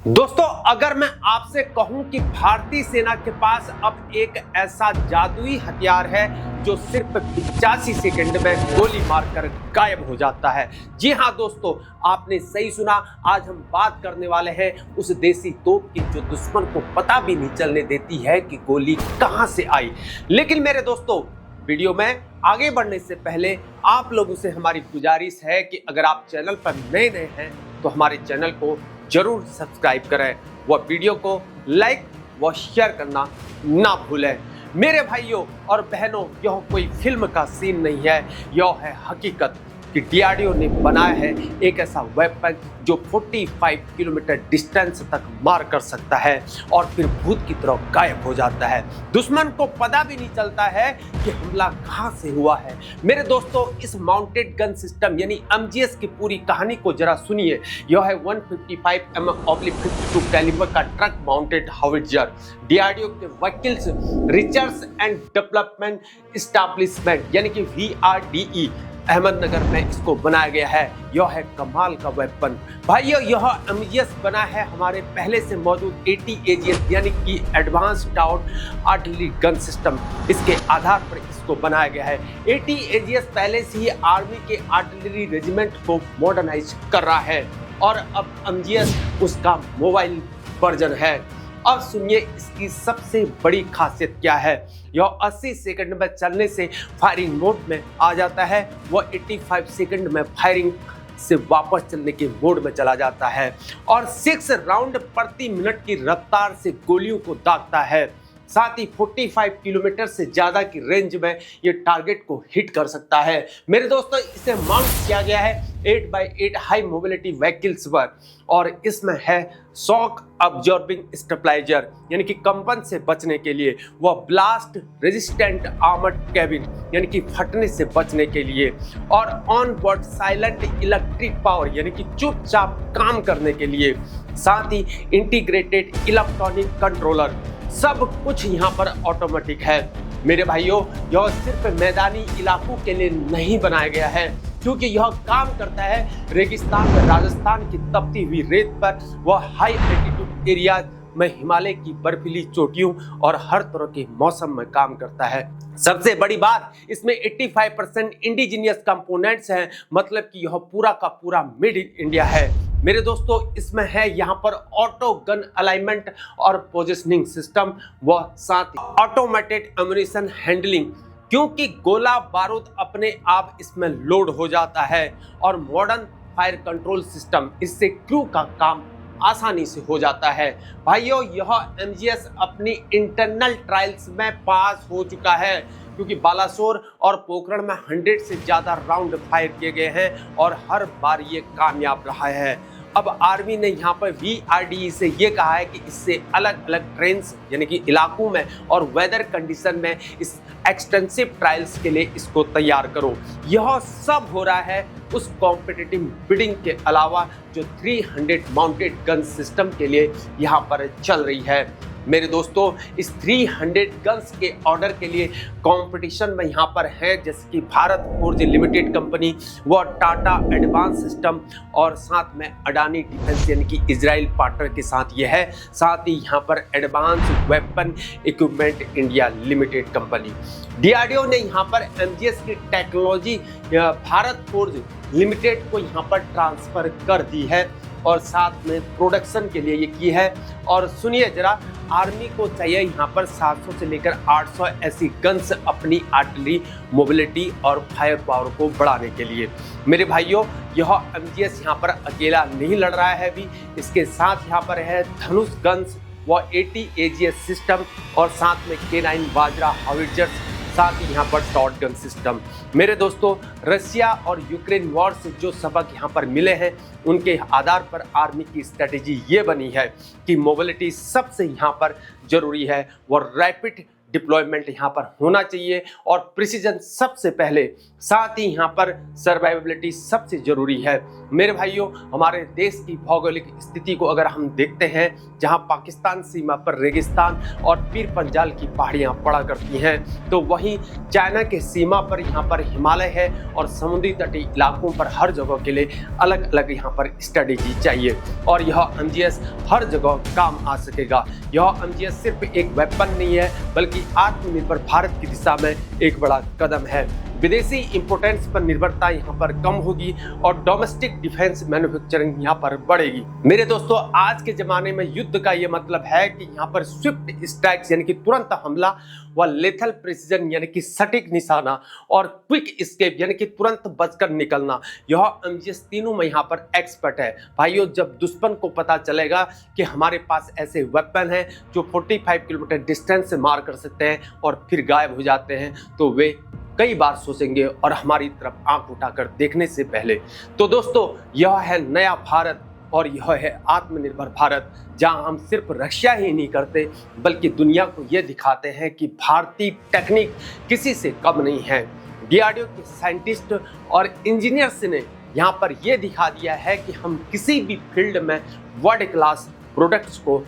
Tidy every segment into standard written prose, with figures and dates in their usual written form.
दोस्तों, अगर मैं आपसे कहूं कि भारतीय सेना के पास अब एक ऐसा जादुई हथियार है जो सिर्फ 85 सेकंड में गोली मारकर गायब हो जाता है। जी हां दोस्तों, आपने सही सुना। आज हम बात करने वाले हैं उस देसी तोप की जो दुश्मन को पता भी नहीं चलने देती है कि गोली कहां से आई। लेकिन मेरे दोस्तों, वीडियो में आगे बढ़ने से पहले आप लोगों से हमारी गुजारिश है कि अगर आप चैनल पर नए हैं तो हमारे चैनल को जरूर सब्सक्राइब करें, वह वीडियो को लाइक व शेयर करना ना भूलें। मेरे भाइयों और बहनों, यह कोई फिल्म का सीन नहीं है, यह है हकीकत कि डीआरडीओ ने बनाया है एक ऐसा वेपन जो 45 किलोमीटर डिस्टेंस तक मार कर सकता है और फिर भूत की तरह गायब हो जाता है। दुश्मन को पता भी नहीं चलता है कि हमला कहां से हुआ है। मेरे दोस्तों, इस माउंटेड गन सिस्टम यानी एमजीएस की पूरी कहानी को जरा सुनिए। यह है 155mm/52 कैलिबर का ट्रक माउंटेड हाउवित्जर। डीआरडीओ के वकील्स रिसर्च एंड डेवलपमेंट एस्टैब्लिशमेंट यानी कि VRDE अहमदनगर में इसको बनाया गया है। यह है कमाल का वेपन। भाइयों, यह एमजीएस बना है हमारे पहले से मौजूद ATAGS यानी कि advance taut artillery gun system. इसके आधार पर इसको बनाया गया है। ATAGS पहले से ही आर्मी के आर्टिलरी रेजिमेंट को मॉडर्नाइज कर रहा है और अब एमजीएस उसका मोबाइल वर्जन है। अब सुनिए इसकी सबसे बड़ी खासियत क्या है। यह 80 सेकंड में चलने से फायरिंग मोड में आ जाता है, वह 85 सेकंड में फायरिंग से वापस चलने के मोड में चला जाता है और 6 राउंड प्रति मिनट की रफ्तार से गोलियों को दागता है। साथ ही 45 किलोमीटर से ज़्यादा की रेंज में ये टारगेट को हिट कर सकता है। मेरे दोस्तों, इसे माउंट किया गया है 8x8 हाई मोबिलिटी व्हीकल्स पर और इसमें है शॉक अब्जॉर्बिंग स्टेबलाइजर यानी कि कंपन से बचने के लिए, वह ब्लास्ट रेजिस्टेंट आर्मर्ड कैबिन यानी कि फटने से बचने के लिए, और on board silent electric power यानी कि चुपचाप काम करने के लिए, साथ ही इंटीग्रेटेड इलेक्ट्रॉनिक कंट्रोलर। सब कुछ यहाँ पर ऑटोमेटिक है। मेरे भाइयों, यह सिर्फ मैदानी इलाकों के लिए नहीं बनाया गया है, क्योंकि यह काम करता है रेगिस्तान में, राजस्थान की तपती हुई रेत पर, वह हाई एल्टीट्यूड एरिया में, हिमालय की बर्फीली चोटियों और हर तरह के मौसम में काम करता है। सबसे बड़ी बात, इसमें 85% इंडिजीनियस कंपोनेंट्स हैं, मतलब कि यह पूरा का पूरा मेड इन इंडिया है। मेरे दोस्तों, इसमें है यहाँ पर ऑटो गन अलाइनमेंट और पोजिशनिंग सिस्टम, व साथ ही ऑटोमेटेड एम्यूनिशन हैंडलिंग, क्योंकि गोला बारूद अपने आप इसमें लोड हो जाता है, और मॉडर्न फायर कंट्रोल सिस्टम, इससे क्रू का काम आसानी से हो जाता है। भाइयों, यह एमजीएस अपनी इंटरनल ट्रायल्स में पास हो चुका है, क्योंकि बालासोर और पोखरण में 100 से ज़्यादा राउंड फायर किए गए हैं और हर बार ये कामयाब रहा है। अब आर्मी ने यहाँ पर VRDE से ये कहा है कि इससे अलग अलग ट्रेन्स यानी कि इलाकों में और वेदर कंडीशन में इस एक्सटेंसिव ट्रायल्स के लिए इसको तैयार करो। यह सब हो रहा है उस कॉम्पिटिटिव बिडिंग के अलावा जो 300 माउंटेड गन सिस्टम के लिए यहाँ पर चल रही है। मेरे दोस्तों, इस 300 गन्स के ऑर्डर के लिए कंपटीशन में यहाँ पर है, जैसे कि भारत फोर्ज लिमिटेड कंपनी, व टाटा एडवांस सिस्टम, और साथ में अडानी डिफेंस यानी कि इजराइल पार्टनर के साथ ये है। साथ ही यहाँ पर advance weapon equipment India limited company. DRDO ने यहाँ पर एमजीएस की टेक्नोलॉजी भारत फोर्ज लिमिटेड को यहाँ पर ट्रांसफर कर दी है और साथ में प्रोडक्शन के लिए ये की है। और सुनिए जरा, आर्मी को चाहिए यहाँ पर 700 से लेकर 800 ऐसी गन्स अपनी आर्टिलरी मोबिलिटी और फायर पावर को बढ़ाने के लिए। मेरे भाइयों, यह एमजीएस यहाँ पर अकेला नहीं लड़ रहा है अभी, इसके साथ यहाँ पर है धनुष गन्स व ATAGS सिस्टम और साथ में K9 बाजरा हाउवित्जर्स, साथ ही यहाँ पर टॉट गन सिस्टम। मेरे दोस्तों, रशिया और यूक्रेन वॉर से जो सबक यहाँ पर मिले हैं, उनके आधार पर आर्मी की स्ट्रेटेजी ये बनी है कि मोबिलिटी सबसे यहाँ पर जरूरी है, वो रैपिड डिप्लॉयमेंट यहाँ पर होना चाहिए और प्रिसीजन सबसे पहले, साथ ही यहाँ पर सर्वाइवेबिलिटी सबसे जरूरी है। मेरे भाइयों, हमारे देश की भौगोलिक स्थिति को अगर हम देखते हैं, जहाँ पाकिस्तान सीमा पर रेगिस्तान और पीर पंजाल की पहाड़ियाँ पड़ा करती हैं, तो वहीं चाइना के सीमा पर यहाँ पर हिमालय है और समुद्री तटीय इलाकों पर हर जगह के लिए अलग अलग यहाँ पर स्टडी की चाहिए और यह एमजीएस हर जगह काम आ सकेगा। यह एमजीएस सिर्फ एक वेपन नहीं है, बल्कि आत्मनिर्भर भारत की दिशा में एक बड़ा कदम है। विदेशी इंपोर्टेंस पर निर्भरता यहाँ पर कम होगी और डोमेस्टिक डिफेंस मैन्युफैक्चरिंग यहाँ पर बढ़ेगी। मेरे दोस्तों, आज के जमाने में युद्ध का ये मतलब है कि यहाँ पर स्विफ्ट स्ट्राइक्स यानी कि तुरंत हमला व लेथल प्रिसीजन यानी कि सटीक निशाना और क्विक एस्केप यानी कि तुरंत बचकर निकलना, यह एमजीएस तीनों में यहाँ पर एक्सपर्ट है। भाइयों, जब दुश्मन को पता चलेगा कि हमारे पास ऐसे वेपन हैं जो 45 किलोमीटर डिस्टेंस से मार कर सकते हैं और फिर गायब हो जाते हैं, तो वे कई बार सोचेंगे और हमारी तरफ आंख उठाकर देखने से पहले। तो दोस्तों, यह है नया भारत और यह है आत्मनिर्भर भारत, जहां हम सिर्फ रक्षा ही नहीं करते बल्कि दुनिया को यह दिखाते हैं कि भारतीय टेक्निक किसी से कम नहीं है। डीआरडीओ के साइंटिस्ट और इंजीनियर्स ने यहाँ पर यह दिखा दिया है कि हम किसी भी फील्ड में वर्ल्ड क्लास प्रोडक्ट्स को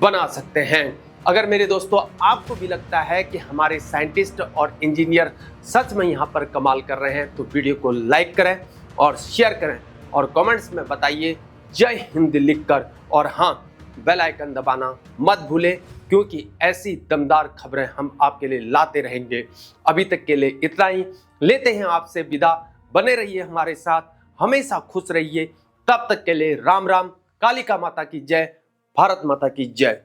बना सकते हैं। अगर मेरे दोस्तों आपको भी लगता है कि हमारे साइंटिस्ट और इंजीनियर सच में यहाँ पर कमाल कर रहे हैं, तो वीडियो को लाइक करें और शेयर करें और कमेंट्स में बताइए जय हिंद लिखकर, और हाँ, बेल आइकन दबाना मत भूलें, क्योंकि ऐसी दमदार खबरें हम आपके लिए लाते रहेंगे। अभी तक के लिए इतना ही, लेते हैं आपसे विदा। बने रहिए हमारे साथ, हमेशा खुश रहिए। तब तक के लिए राम राम। कालिका माता की जय, भारत माता की जय।